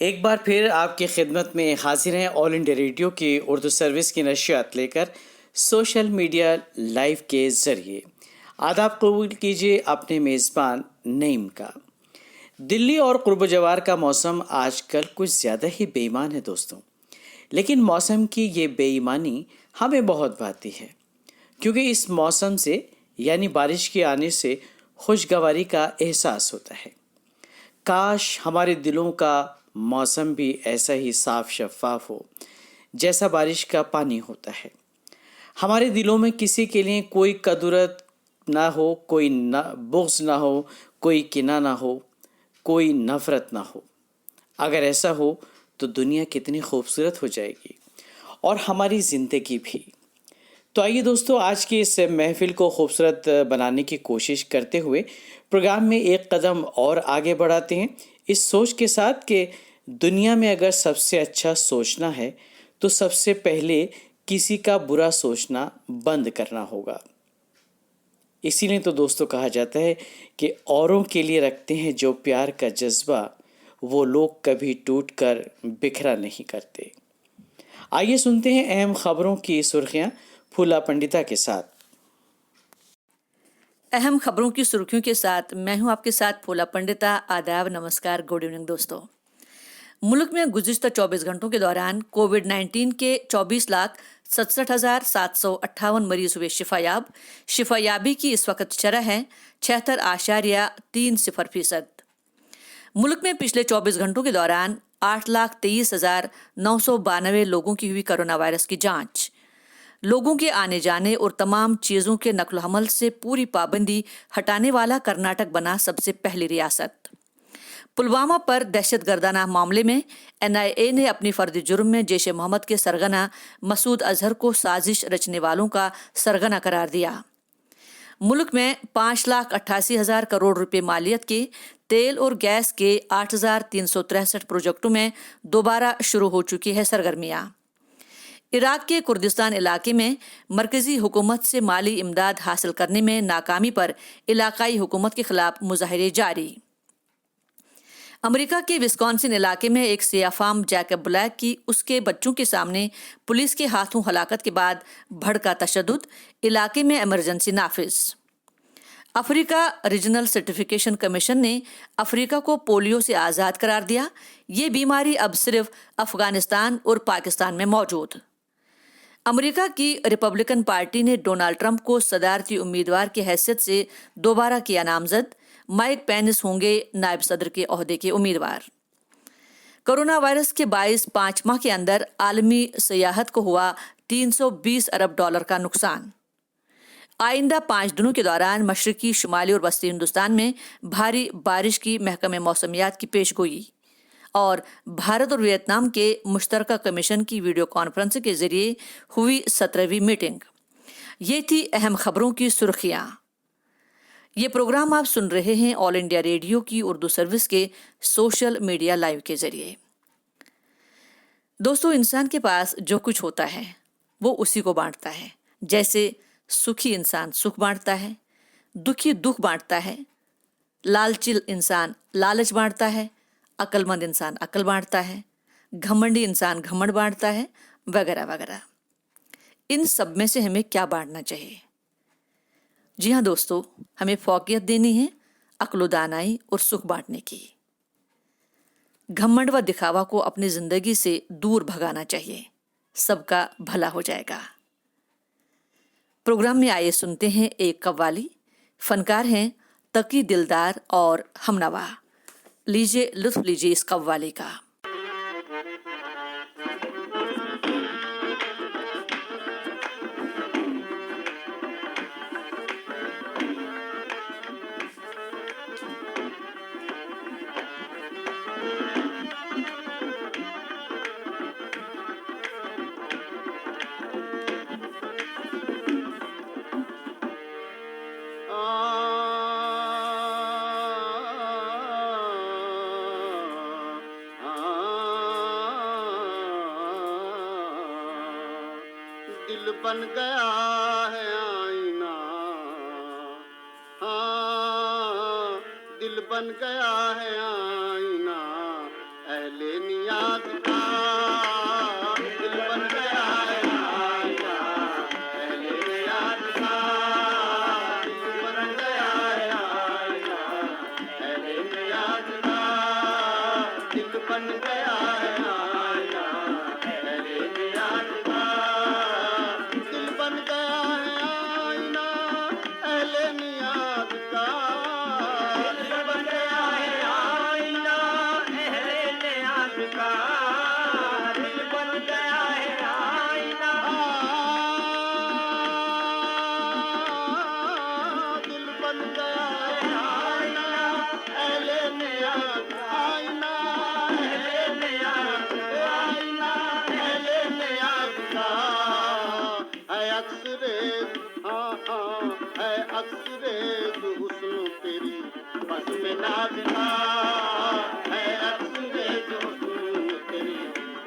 एक बार फिर आपकी खिदमत में हाजिर हैं ऑल इंडिया रेडियो की उर्दू सर्विस की नशियात लेकर सोशल मीडिया लाइव के ज़रिए। आदाब कबूल कीजिए अपने मेज़बान नईम का। दिल्ली और कुर्ब जवार का मौसम आजकल कुछ ज़्यादा ही बेईमान है दोस्तों। लेकिन मौसम की ये बेईमानी हमें बहुत भाती है, क्योंकि इस मौसम से यानी बारिश के आने से खुशगवारी का एहसास होता है। काश हमारे दिलों का मौसम भी ऐसा ही साफ शफाफ हो जैसा बारिश का पानी होता है। हमारे दिलों में किसी के लिए कोई कदुरत ना हो, कोई न बुग़्ज़ ना हो, कोई किना ना हो, कोई नफ़रत ना हो। अगर ऐसा हो तो दुनिया कितनी खूबसूरत हो जाएगी और हमारी ज़िंदगी भी। तो आइए दोस्तों, आज की इस महफ़िल को खूबसूरत बनाने की कोशिश करते हुए प्रोग्राम में एक कदम और आगे बढ़ाते हैं, इस सोच के साथ कि दुनिया में अगर सबसे अच्छा सोचना है तो सबसे पहले किसी का बुरा सोचना बंद करना होगा। इसीलिए तो दोस्तों कहा जाता है कि औरों के लिए रखते हैं जो प्यार का जज्बा, वो लोग कभी टूट कर बिखरा नहीं करते। आइए सुनते हैं अहम खबरों की सुर्खियां फूला पंडिता के साथ। अहम खबरों की सुर्खियों के साथ मैं हूं आपके साथ फूला पंडिता। आदाब, नमस्कार, गुड इवनिंग दोस्तों। मुल्क में गुज़िश्ता 24 घंटों के दौरान कोविड-19 के 24,67,758 मरीज हुए शिफायाब। शिफायाबी की इस वक्त शरह है 76.30%। मुल्क में पिछले 24 घंटों के दौरान 8,23,992 लोगों की हुई कोरोना वायरस की जांच। लोगों के आने जाने और तमाम चीज़ों के नकल हमल से पूरी पाबंदी हटाने वाला कर्नाटक बना सबसे पहली रियासत। पुलवामा पर दहशतगर्दाना मामले में NIA ने अपनी फर्जी जुर्म में जैश ए मोहम्मद के सरगना मसूद अजहर को साजिश रचने वालों का सरगना करार दिया। मुल्क में 5,88,000 करोड़ रुपए मालियत के तेल और गैस के 8,363 प्रोजेक्टों में दोबारा शुरू हो चुकी है सरगर्मियां। इराक के कुर्दिस्तान इलाके में मरकजी हुकूमत से माली इमदाद हासिल करने में नाकामी पर इलाकाई हुकूमत के खिलाफ मुजाहरे जारी। अमेरिका के विस्कॉन्सिन इलाके में एक सियाफाम जैकब ब्लैक की उसके बच्चों के सामने पुलिस के हाथों हलाकत के बाद भड़का तशद्दुद, इलाके में इमरजेंसी नाफिज। अफ्रीका रीजनल सर्टिफिकेशन कमीशन ने अफ्रीका को पोलियो से आज़ाद करार दिया। ये बीमारी अब सिर्फ अफगानिस्तान और पाकिस्तान में मौजूद। अमेरिका की रिपब्लिकन पार्टी ने डोनाल्ड ट्रंप को सदारती उम्मीदवार की हैसियत से दोबारा किया नामजद। माइक पेंस होंगे नायब सदर के ओहदे के उम्मीदवार। कोरोना वायरस के 5 माह के अंदर आलमी सियाहत को हुआ $320 अरब का नुकसान। आइंदा 5 दिनों के दौरान मशरकी, शुमाली और वस्ती हिंदुस्तान में भारी बारिश की महकमे मौसमियात की पेशगोई। और भारत और वियतनाम के मुश्तरका कमीशन की वीडियो कॉन्फ्रेंस के जरिए हुई 17वीं मीटिंग। ये थी अहम खबरों की सुर्खियां। ये प्रोग्राम आप सुन रहे हैं ऑल इंडिया रेडियो की उर्दू सर्विस के सोशल मीडिया लाइव के जरिए। दोस्तों, इंसान के पास जो कुछ होता है वो उसी को बांटता है। जैसे सुखी इंसान सुख बांटता है, दुखी दुख बांटता है, लालची इंसान लालच बांटता है, अक्लमंद इंसान अक्ल बांटता है, घमंडी इंसान घमंड बांटता है, वगैरह वगैरह। इन सब में से हमें क्या बांटना चाहिए? जी हाँ दोस्तों, हमें फौकियत देनी है अक्ल दानाई और सुख बांटने की। घमंड व दिखावा को अपनी जिंदगी से दूर भगाना चाहिए, सबका भला हो जाएगा। प्रोग्राम में आइए सुनते हैं एक कव्वाली। फनकार हैं तकी दिलदार और हमनवा। लीजिए लुत्फ लीजिए इस कव्वाली का। दिल बन गया है आईना, हाँ दिल बन गया है आईना, अहले नियाज का दिल बन गया है आईना, अहले नियाज का दिल बन गया है आईना, अहले नियाज का दिल बन गया है आईना, अहले नियाज का दिल बन गया है आईना, अहले नियाज का दिल बन गया है आईना, अहले नियाज का दिल बन गया है आईना, दिल बन गया है आईना, अहले नियाज आईना, अहले नियाज आईना, अहले नियाज का है अक्सरे हाँ हाँ है अक्सरे हुस्न तेरी बस में नाज का, है अक्सरे हुस्न तेरी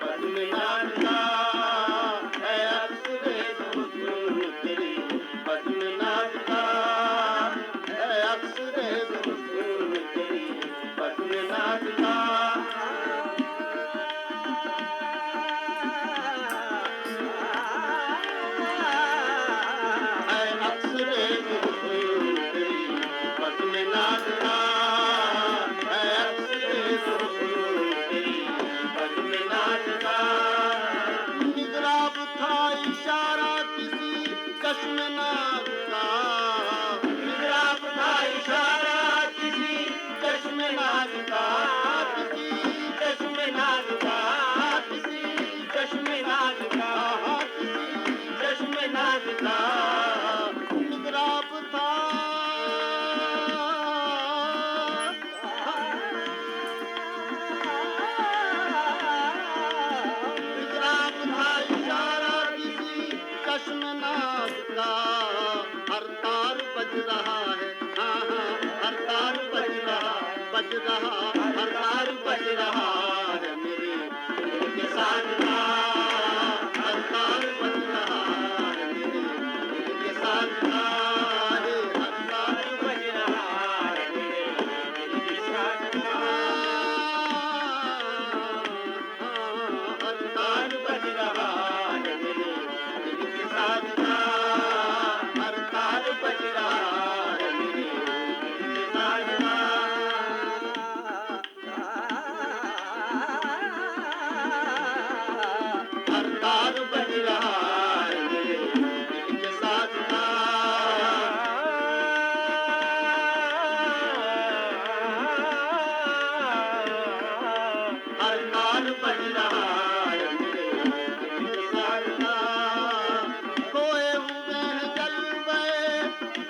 बस में नाज का, है अक्सरे हुस्न तेरी बस में नाज का, है अक्सरे हुस्न तेरी बस में नाज का। है अक्सरे हुस्न तेरी बस में नाज का, है अक्सरे हुस्न तेरी बस में नाज का। निगराब था इशारा किसी चश्मनाज का, निगराब था इशारा किसी चश्मनाज का, किसी चश्मनाज का, किसी चश्मनाज का, किसी चश्मनाज का निगराब था निगराब था इशारा किसी चश्मनाज का, हर तार बज रहा है हाँ हाँ हर तार बज रहा हर तार बज रहा है मेरे दिल के साथ का, हर तार बज रहा है मेरे दिल के साथ का, हर तार बज रहा है मेरे दिल के साथ का, हर तार बज रहा है मेरे दिल के साथ का, हर तार बज रहा है मेरे दिल के साथ का। हर तार बज रहा है मेरे दिल के साथ का। हर तार बज रहा है मेरे दिल के साथ का। खोए हुए हैं जलवे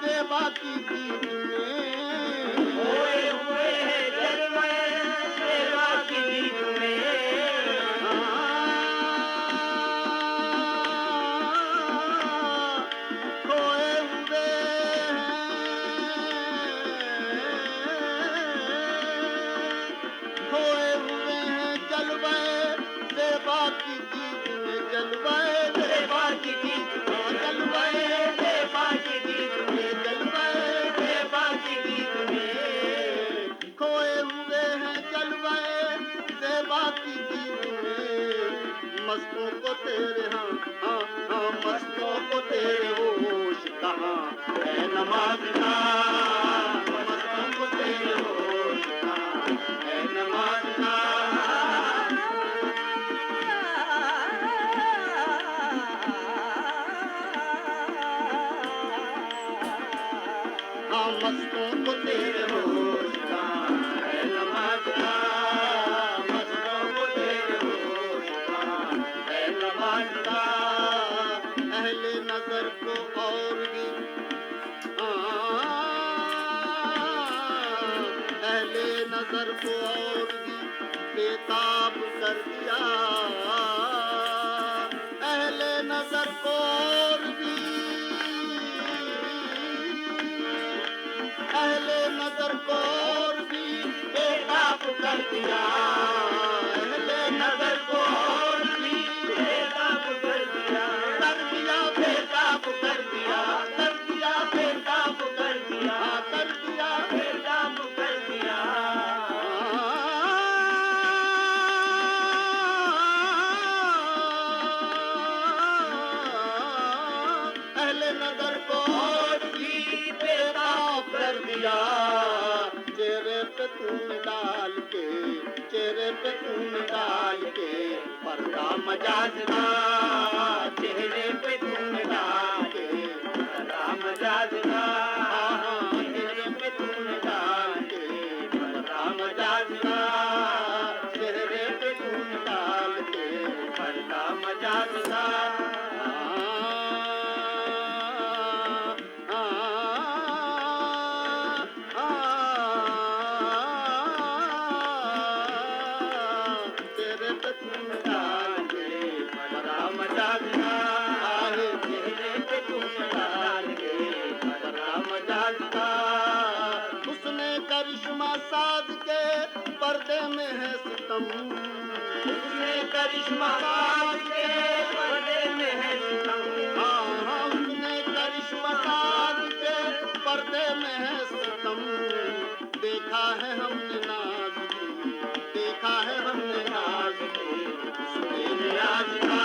सेवा की दीद में, खोए हुए हैं जलवे सेवा की दीद में, खोए हुए खोए हुए हैं जलवे सेवा की दीद में, जलवे सेवा की दीद में, जलवे सेवा की दीद में, जलवे सेवा की दीद में, खोए हुए हैं जलवे सेवा की दीद में, मस्तों को तेरे हाँ हाँ हाँ मस्तों को तेरे होश कहाँ है नमाज का, मस्तों को तेरे होश कहाँ है नमाज का। हाँ मस्तों को तेरे होश कहाँ है नमाज का, मस्तों को तेरे होश कहाँ है नमाज का। अहले नजर को और भी अहले नजर को और भी बेताब कर दिया, अहले नजर को और भी अहले नजर को और भी बेताब कर दिया, अहले नजर को और भी बेताब कर दिया, बेताब कर दिया, कर दिया बेताब कर दिया, कर दिया बेताब कर दिया। पे खून डाल के पर्दा मजाजना, चेहरे पे खून डाल के पर्दा मजाजना, चेहरे पे खून डाल के पर्दा मजाजना, चेहरे पे खून डाल के पर्दा मजाजना। तेरे पे खून डाल के पर्दा मजाजना, चेहरे पे खून डाल के पर्दा मजाजना। उसने करिश्मा साज के पर्दे में है सितम, उसने करिश्मा साज के पर्दे में है सितम, उसने करिश्मा साज के पर्दे में है सितम। देखा है हमने नाज की, देखा है हमने नाज की, उसने रियाज का,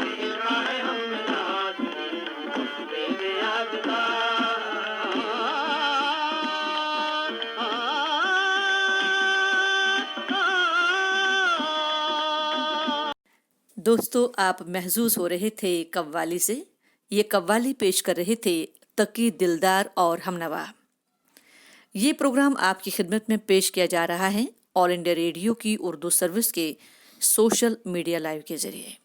देखा है हमने नाज की, उसने रियाज का। दोस्तों, आप महजूज हो रहे थे कव्वाली से। ये कव्वाली पेश कर रहे थे तकी, दिलदार और हमनवा। ये प्रोग्राम आपकी खिदमत में पेश किया जा रहा है ऑल इंडिया रेडियो की उर्दू सर्विस के सोशल मीडिया लाइव के जरिए।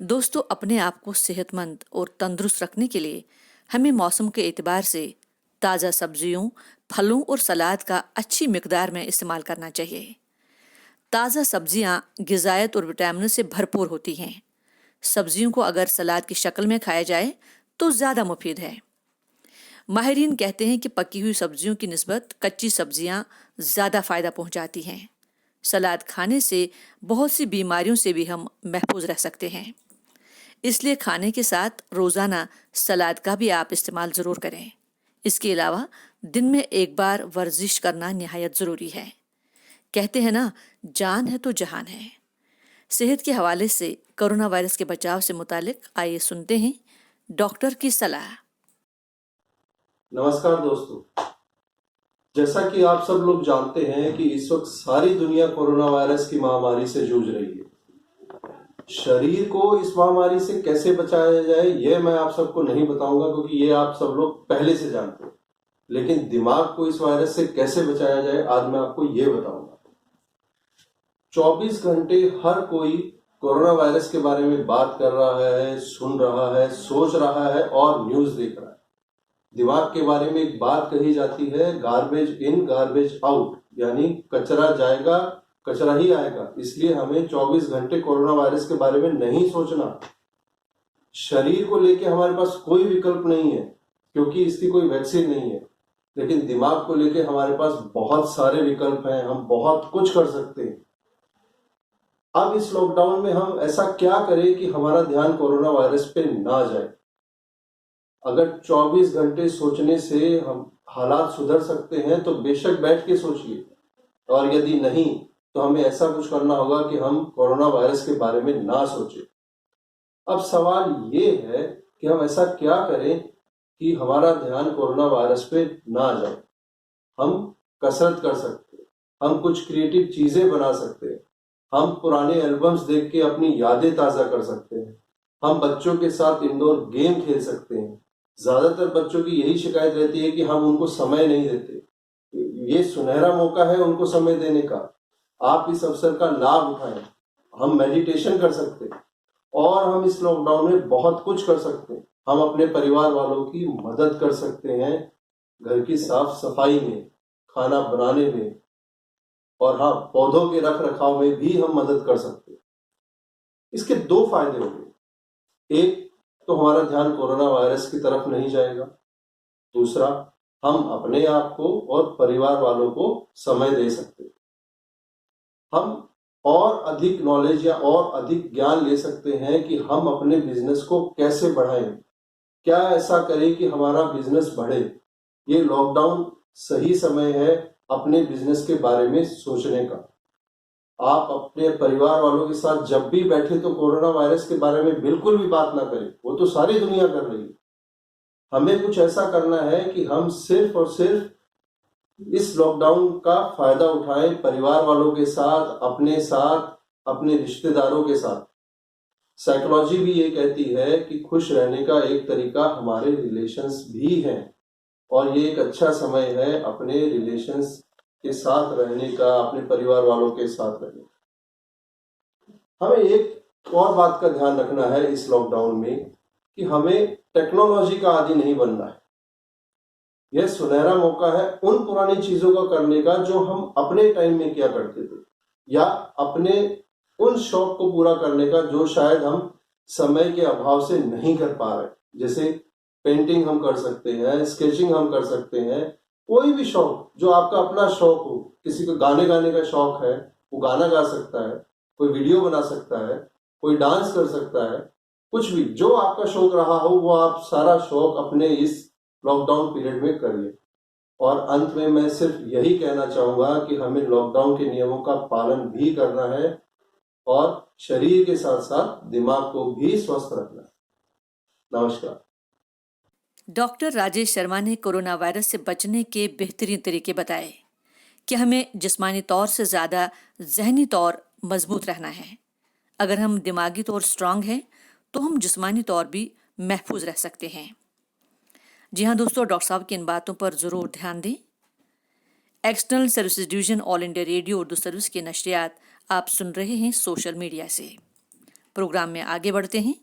दोस्तों, अपने आप को सेहतमंद और तंदुरुस्त रखने के लिए हमें मौसम के एतबार से ताज़ा सब्जियों, फलों और सलाद का अच्छी मिकदार में इस्तेमाल करना चाहिए। ताज़ा सब्जियां ग़िज़ायत और विटामिन से भरपूर होती हैं। सब्जियों को अगर सलाद की शक्ल में खाया जाए तो ज़्यादा मुफीद है। माहिरीन कहते हैं कि पकी हुई सब्जियों की निस्बत कच्ची सब्जियां ज़्यादा फ़ायदा पहुंचाती हैं। सलाद खाने से बहुत सी बीमारियों से भी हम महफूज रह सकते हैं। इसलिए खाने के साथ रोज़ाना सलाद का भी आप इस्तेमाल ज़रूर करें। इसके अलावा दिन में एक बार वर्जिश करना निहायत ज़रूरी है। कहते हैं ना, जान है तो जहान है। सेहत के हवाले से कोरोना वायरस के बचाव से मुतालिक आइए सुनते हैं डॉक्टर की सलाह। नमस्कार दोस्तों, जैसा कि आप सब लोग जानते हैं कि इस वक्त सारी दुनिया कोरोना वायरस की महामारी से जूझ रही है। शरीर को इस महामारी से कैसे बचाया जाए यह मैं आप सबको नहीं बताऊंगा, क्योंकि ये आप सब लोग पहले से जानते हैं। लेकिन दिमाग को इस वायरस से कैसे बचाया जाए आज मैं आपको ये बताऊंगा। 24 घंटे हर कोई कोरोना वायरस के बारे में बात कर रहा है, सुन रहा है, सोच रहा है और न्यूज देख रहा है। दिमाग के बारे में एक बात कही जाती है, गार्बेज इन गार्बेज आउट, यानी कचरा जाएगा कचरा ही आएगा। इसलिए हमें 24 घंटे कोरोना वायरस के बारे में नहीं सोचना। शरीर को लेके हमारे पास कोई विकल्प नहीं है, क्योंकि इसकी कोई वैक्सीन नहीं है। लेकिन दिमाग को लेके हमारे पास बहुत सारे विकल्प हैं, हम बहुत कुछ कर सकते हैं। अब इस लॉकडाउन में हम ऐसा क्या करें कि हमारा ध्यान कोरोना वायरस पे ना जाए। अगर 24 घंटे सोचने से हम हालात सुधर सकते हैं तो बेशक बैठ के सोचिए, और यदि नहीं तो हमें ऐसा कुछ करना होगा कि हम कोरोना वायरस के बारे में ना सोचें। अब सवाल ये है कि हम ऐसा क्या करें कि हमारा ध्यान कोरोना वायरस पे ना जाए। हम कसरत कर सकते हैं, हम कुछ क्रिएटिव चीजें बना सकते हैं, हम पुराने एल्बम्स देख के अपनी यादें ताज़ा कर सकते हैं, हम बच्चों के साथ इंडोर गेम खेल सकते हैं। ज्यादातर बच्चों की यही शिकायत रहती है कि हम उनको समय नहीं देते। ये सुनहरा मौका है उनको समय देने का, आप इस अवसर का लाभ उठाएं। हम मेडिटेशन कर सकते हैं और हम इस लॉकडाउन में बहुत कुछ कर सकते हैं। हम अपने परिवार वालों की मदद कर सकते हैं, घर की साफ सफाई में, खाना बनाने में, और हाँ, पौधों के रख रखाव में भी हम मदद कर सकते हैं। इसके दो फायदे होंगे। एक तो हमारा ध्यान कोरोना वायरस की तरफ नहीं जाएगा, दूसरा हम अपने आप को और परिवार वालों को समय दे सकते हैं। हम और अधिक नॉलेज या और अधिक ज्ञान ले सकते हैं कि हम अपने बिजनेस को कैसे बढ़ाएं, क्या ऐसा करें कि हमारा बिजनेस बढ़े। ये लॉकडाउन सही समय है अपने बिजनेस के बारे में सोचने का। आप अपने परिवार वालों के साथ जब भी बैठे तो कोरोना वायरस के बारे में बिल्कुल भी बात ना करें, वो तो सारी दुनिया कर रही है। हमें कुछ ऐसा करना है कि हम सिर्फ और सिर्फ इस लॉकडाउन का फायदा उठाएं, परिवार वालों के साथ, अपने रिश्तेदारों के साथ। साइकोलॉजी भी ये कहती है कि खुश रहने का एक तरीका हमारे रिलेशंस भी हैं, और ये एक अच्छा समय है अपने रिलेशंस के साथ रहने का, अपने परिवार वालों के साथ रहने का। हमें एक और बात का ध्यान रखना है इस लॉकडाउन में कि हमें टेक्नोलॉजी का आदी नहीं बनना है। यह सुनहरा मौका है उन पुरानी चीजों का करने का जो हम अपने टाइम में किया करते थे, या अपने उन शौक को पूरा करने का जो शायद हम समय के अभाव से नहीं कर पा रहे। जैसे पेंटिंग हम कर सकते हैं, स्केचिंग हम कर सकते हैं, कोई भी शौक जो आपका अपना शौक हो। किसी को गाने गाने का शौक है, वो गाना गा सकता है, कोई वीडियो बना सकता है, कोई डांस कर सकता है, कुछ भी जो आपका शौक रहा हो वो आप सारा शौक अपने इस लॉकडाउन पीरियड में करिए। और अंत में मैं सिर्फ यही कहना चाहूंगा कि हमें लॉकडाउन के नियमों का पालन भी करना है और शरीर के साथ साथ दिमाग को भी स्वस्थ रखना है। नमस्कार। डॉक्टर राजेश शर्मा ने कोरोना वायरस से बचने के बेहतरीन तरीके बताए कि हमें जिस्मानी तौर से ज़्यादा जहनी तौर मजबूत रहना है। अगर हम दिमागी तौर स्ट्रांग हैं तो हम जिस्मानी तौर भी महफूज रह सकते हैं। जी हाँ दोस्तों, डॉक्टर साहब की इन बातों पर ज़रूर ध्यान दें। External services division all India radio Urdu service की नशरियात आप सुन रहे हैं सोशल मीडिया से। प्रोग्राम में आगे बढ़ते हैं।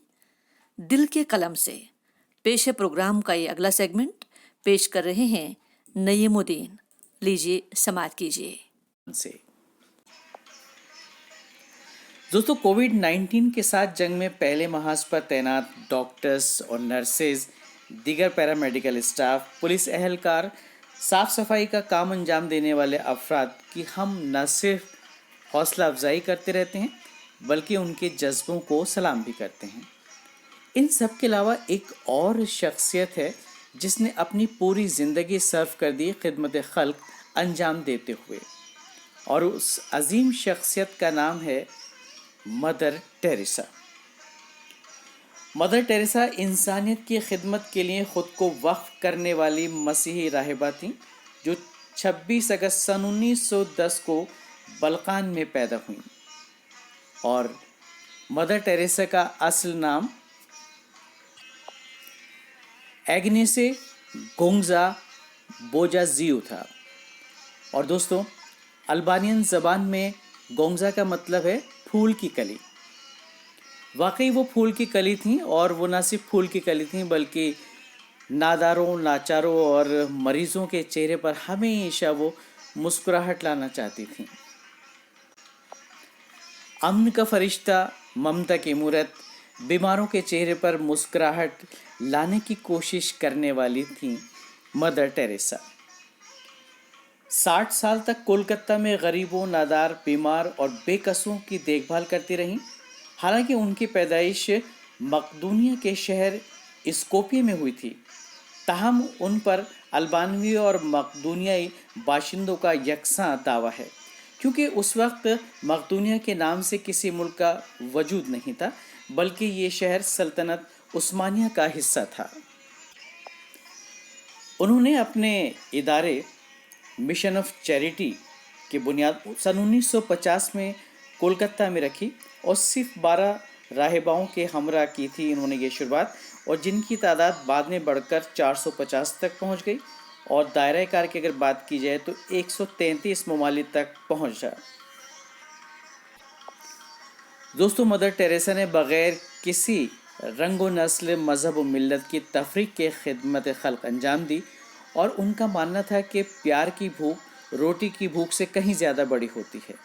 दिल के कलम से पेश है प्रोग्राम का ये अगला सेगमेंट। पेश कर रहे हैं नईमुद्दीन। लीजिए समाअत कीजिए। दोस्तों, कोविड-19 के साथ जंग में पहले महाज पर तैनात डॉक्टर्स और नर्सेज, दीगर पैरामेडिकल स्टाफ, पुलिस एहलकार, साफ सफाई का काम अंजाम देने वाले अफराद की हम न सिर्फ हौसला अफजाई करते रहते हैं बल्कि उनके जज्बों को सलाम भी करते हैं। इन सब के अलावा एक और शख्सियत है जिसने अपनी पूरी ज़िंदगी सर्व कर दी खिदमत खल्क अंजाम देते हुए, और उस अजीम शख्सियत का नाम है मदर टेरेसा। मदर टेरेसा इंसानियत की खिदमत के लिए ख़ुद को वक्फ करने वाली मसीही राहिबा थीं जो 26 अगस्त सन 1910 को बल्कान में पैदा हुई। और मदर टेरेसा का असल नाम एग्नेसे गोंजा बोजाजियो था। और दोस्तों, अल्बानियन ज़बान में गोंजा का मतलब है फूल की कली। वाकई वो फूल की कली थी, और वो ना सिर्फ फूल की कली थी बल्कि नादारों, लाचारों और मरीजों के चेहरे पर हमेशा वो मुस्कुराहट लाना चाहती थी। अमन का फरिश्ता, ममता की मूरत, बीमारों के चेहरे पर मुस्कुराहट लाने की कोशिश करने वाली थी मदर टेरेसा। 60 साल तक कोलकाता में गरीबों, नादार, बीमार और बेकसों की देखभाल करती रहीं। हालांकि उनकी पैदाइश मकदूनिया के शहर स्कोपिये में हुई थी, ताहम उन पर अल्बानवी और मकदूनियाई बाशिंदों का यकसां दावा है, क्योंकि उस वक्त मकदूनिया के नाम से किसी मुल्क का वजूद नहीं था, बल्कि ये शहर सल्तनत उस्मानिया का हिस्सा था। उन्होंने अपने इदारे मिशन ऑफ चैरिटी की बुनियाद सन 1950 में कोलकाता में रखी और सिर्फ 12 राहिबाओं के हमरा की थी इन्होंने ये शुरुआत, और जिनकी तादाद बाद में बढ़कर 450 तक पहुंच गई, और दायरा कार की अगर बात की जाए तो 133 ममालिक तक पहुंचा। दोस्तों, मदर टेरेसा ने बग़ैर किसी रंग व नस्ल, मज़हब व मिल्लत की तफरीक के खिदमत खल्क अंजाम दी, और उनका मानना था कि प्यार की भूख रोटी की भूख से कहीं ज़्यादा बड़ी होती है।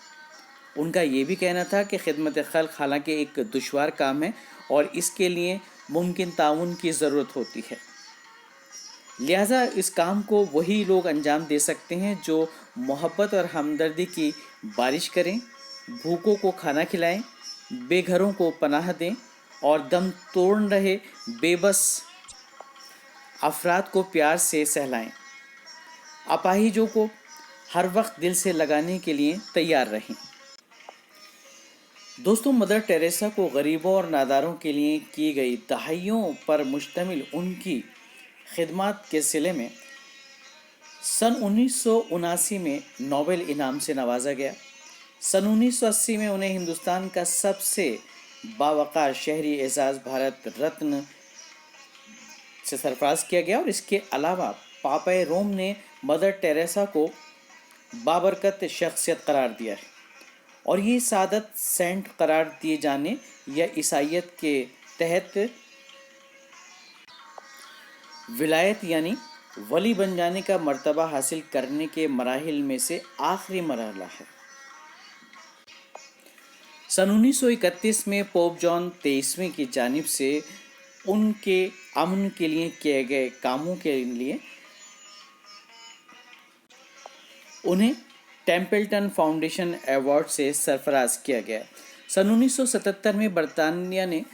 उनका ये भी कहना था कि खिदमत खल्क हालांकि एक दुश्वार काम है और इसके लिए मुमकिन ताउन की ज़रूरत होती है, लिहाजा इस काम को वही लोग अंजाम दे सकते हैं जो मोहब्बत और हमदर्दी की बारिश करें, भूखों को खाना खिलाएं, बेघरों को पनाह दें और दम तोड़ रहे बेबस अफराद को प्यार से सहलाएं, अपाहिजों को हर वक्त दिल से लगाने के लिए तैयार रहें। दोस्तों, मदर टेरेसा को गरीबों और नादारों के लिए की गई दहाइयों पर मुश्तमिल उनकी खिदमत के सिले में सन 1979 में नोबेल इनाम से नवाजा गया। सन 1980 में उन्हें हिंदुस्तान का सबसे बावकार शहरी एजाज भारत रत्न से सरफराज किया गया और इसके अलावा पापाए रोम ने मदर टेरेसा को बाबरकत शख्सियत करार दिया है और ये सादत सेंट करार दिए जाने या ईसाइयत के तहत विलायत यानी वली बन जाने का मर्तबा हासिल करने के मराहिल में से आखिरी मरहला है। सन 1931 में पोप जॉन 23वें की जानिब से उनके अमन के लिए किए गए कामों के लिए उन्हें टेम्पल्टन फाउंडेशन अवार्ड से सरफराज किया गया। सन 1977 में बरतानिया ने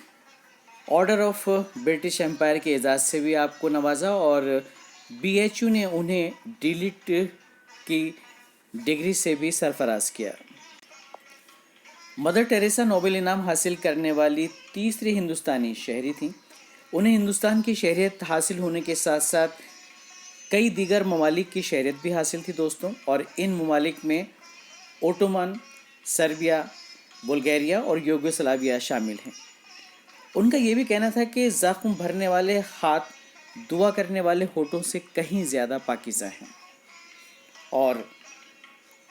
ऑर्डर ऑफ ब्रिटिश एम्पायर के एजाज़ से भी आपको नवाजा और BHU ने उन्हें डीलिट की डिग्री से भी सरफराज किया। मदर टेरेसा नोबेल इनाम हासिल करने वाली तीसरी हिंदुस्तानी शहरी थीं। उन्हें हिंदुस्तान की शहरियत हासिल होने के साथ साथ कई दीगर ममालिक की शहरियत भी हासिल थी दोस्तों, और इन ममालिक में ओटोमन, सर्बिया, बुल्गारिया और यूगोस्लाविया शामिल हैं। उनका ये भी कहना था कि ज़ख्म भरने वाले हाथ दुआ करने वाले होठों से कहीं ज़्यादा पाकीज़ा हैं और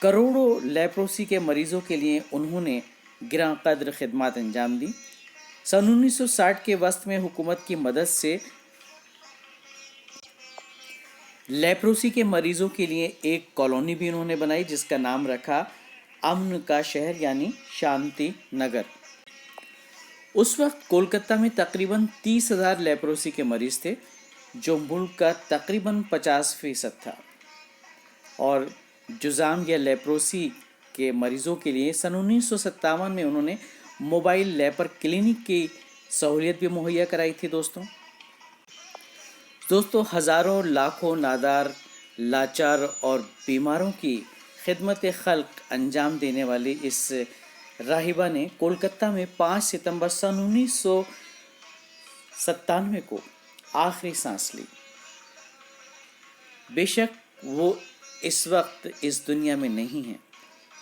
करोड़ों लेप्रोसी के मरीज़ों के लिए उन्होंने गिरां कद्र खिदमत अंजाम दी। सन 1960 के वस्त में हुकूमत की मदद से लेप्रोसी के मरीज़ों के लिए एक कॉलोनी भी उन्होंने बनाई जिसका नाम रखा अमन का शहर यानी शांति नगर। उस वक्त कोलकाता में तकरीबन 30,000 लेप्रोसी के मरीज़ थे जो मुल्क का तकरीबन 50% था, और जुज़ाम या लेप्रोसी के मरीज़ों के लिए सन 1957 में उन्होंने मोबाइल लेपर क्लिनिक की सहूलियत भी मुहैया कराई थी दोस्तों हज़ारों लाखों नादार, लाचार और बीमारों की खिदमत खल्क अंजाम देने वाली इस राहिबा ने कोलकाता में 5 सितंबर सन 1997 को आखिरी सांस ली। बेशक वो इस वक्त इस दुनिया में नहीं हैं,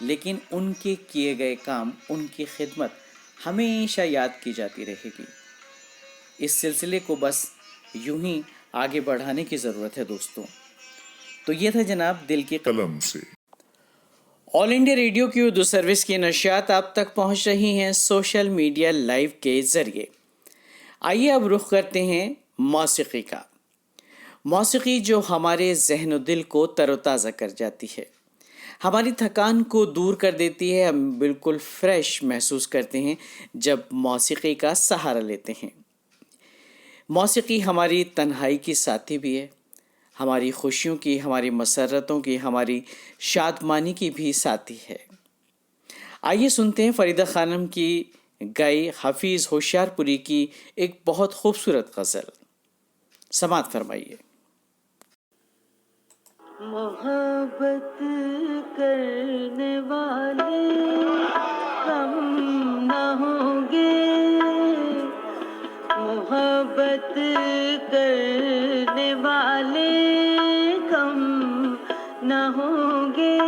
लेकिन उनके किए गए काम, उनकी खिदमत हमेशा याद की जाती रहेगी। इस सिलसिले को बस यूं ही आगे बढ़ाने की ज़रूरत है दोस्तों। तो ये था जनाब दिल की कलम से। ऑल इंडिया रेडियो की उर्दू सर्विस की नशियात आप तक पहुंच रही हैं सोशल मीडिया लाइव के ज़रिए। आइए अब रुख करते हैं मौसीकी का। मौसीकी जो हमारे जहन व दिल को तरोताज़ा कर जाती है, हमारी थकान को दूर कर देती है। हम बिल्कुल फ्रेश महसूस करते हैं जब मौसीकी का सहारा लेते हैं। मौसीकी हमारी तन्हाई की साथी भी है, हमारी खुशियों की, हमारी मसरतों की, हमारी शादमानी की भी साथी है। आइए सुनते हैं फरीदा खानम की गाई हफीज़ होशियारपुरी की एक बहुत खूबसूरत गज़ल। समात फरमाइए। मोहब्बत करने वाले कम न होंगे, मोहब्बत करने वाले कम न होंगे,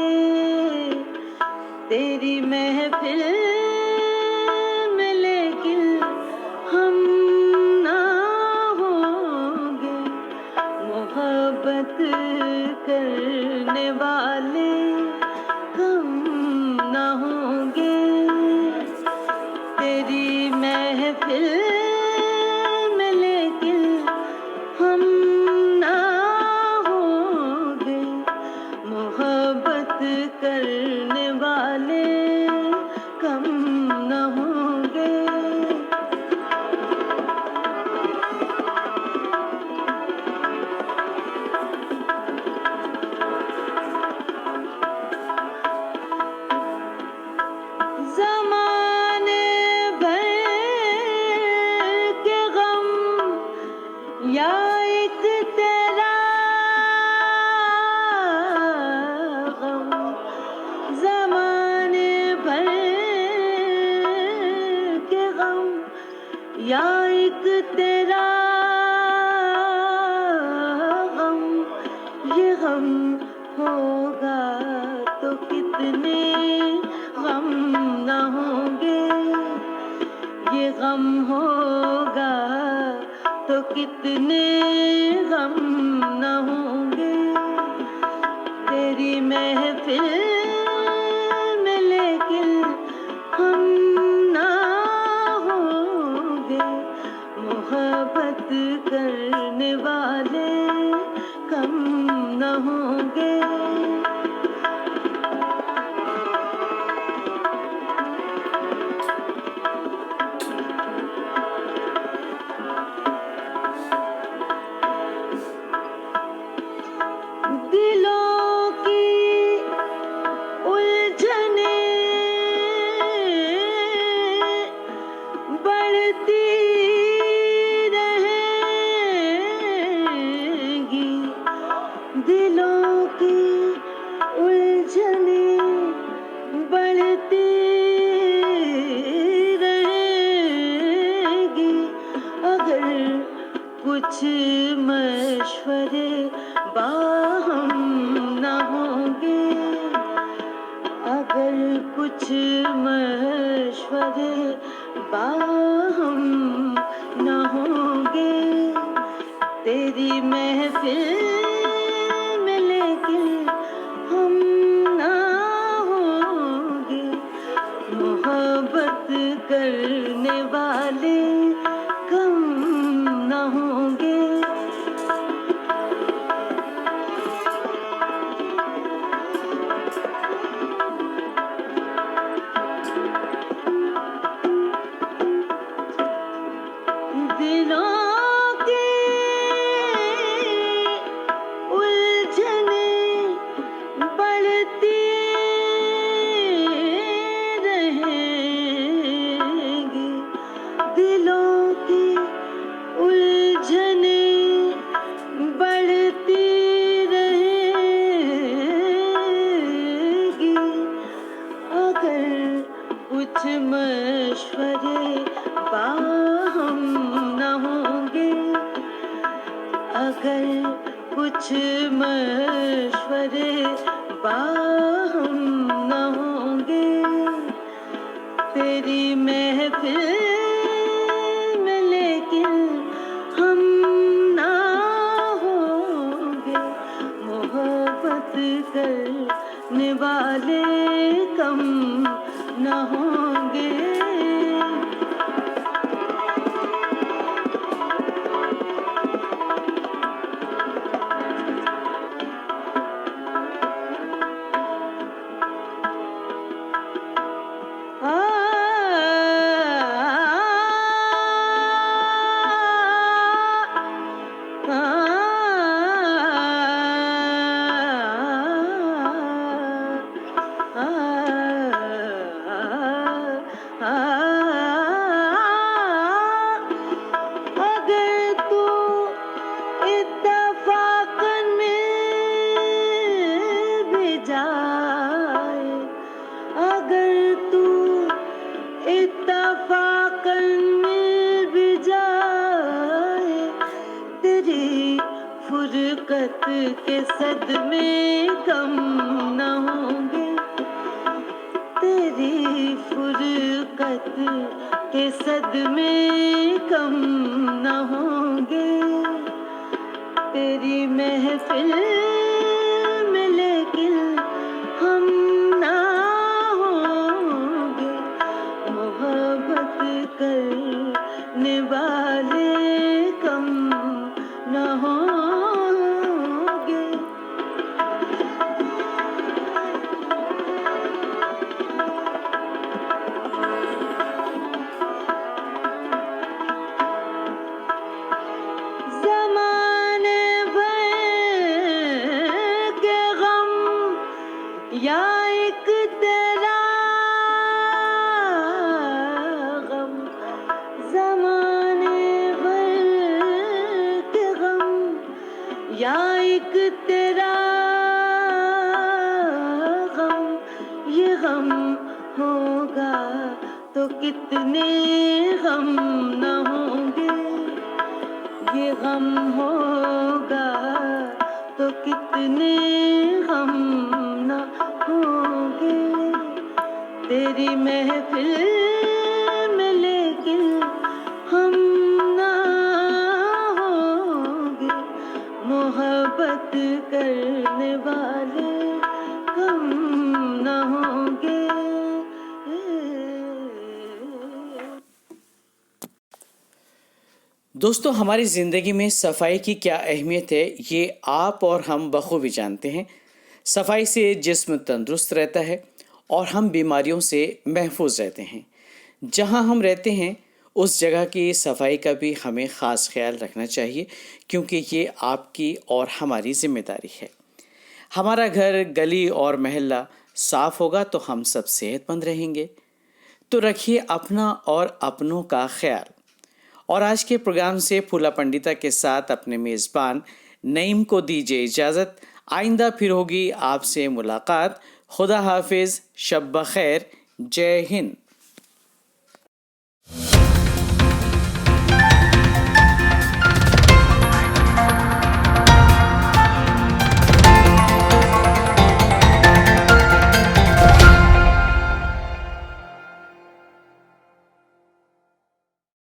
तेरी महफिल में लेकिन हम ना होंगे, मोहब्बत करने वाले कम न होंगे, तेरी महफिल में लेकिन हम ना होंगे, मोहब्बत करने वाले कम कितने गम न होंगे, ये गम होगा तो कितने गम न होंगे। तेरी महफिल में लेकिन हम ना होंगे, मोहब्बत करने वाले कम न होंगे। दिलों की उलझने बढ़ती रहेंगी, दिलों की उलझने बढ़ती रहेंगी। अगर कुछ मशवरे बाहम न होंगे, अगर कुछ मशवरे बाहम न होंगे, तेरी महफिल में लेकिन हम ना होंगे, मोहब्बत करने वाले कम न होंगे। दिलों की उलझने बढ़ती रहेंगी, दिलों की उलझने बढ़ती रहेंगी। अगर कुछ मशवरे बाहम न होंगे, अगर कुछ मशवरे बाहम न होंगे, तेरी महफिल में लेकिन हम ना होंगे, मोहब्बत करने वाले कम न होंगे। अगर तू इत्तफाकन मिल भी जाए, अगर तू इत्तफाकन मिल भी जाए, तेरी फुरकत के सदमे कम न होंगे, तेरी फुरकत के सदमे कम न होंगे। तेरी महफिल में लेकिन हम ना होंगे, मोहब्बत करने वाले कम न होंगे। ज़माने भर के गम या एक तेरा गम, ज़माने भर के गम या एक तेरा गम, ये गम होगा तो कितने गम न होंगे, ये गम होगा तो कितने गम न होंगे। तेरी महफिल में लेकिन हम ना होंगे, मोहब्बत करने वाले कम ना होंगे। दोस्तों, हमारी ज़िंदगी में सफाई की क्या अहमियत है ये आप और हम बखूबी जानते हैं। सफाई से जिस्म तंदुरुस्त रहता है और हम बीमारियों से महफूज रहते हैं। जहां हम रहते हैं उस जगह की सफाई का भी हमें ख़ास ख्याल रखना चाहिए, क्योंकि ये आपकी और हमारी जिम्मेदारी है। हमारा घर, गली और मोहल्ला साफ होगा तो हम सब सेहतमंद रहेंगे। तो रखिए अपना और अपनों का ख्याल। और आज के प्रोग्राम से फूला पंडिता के साथ अपने मेज़बान नईम को दीजिए इजाज़त। आइंदा फिर होगी आपसे मुलाकात। खुदा हाफिज़, शब बखैर, जय हिंद।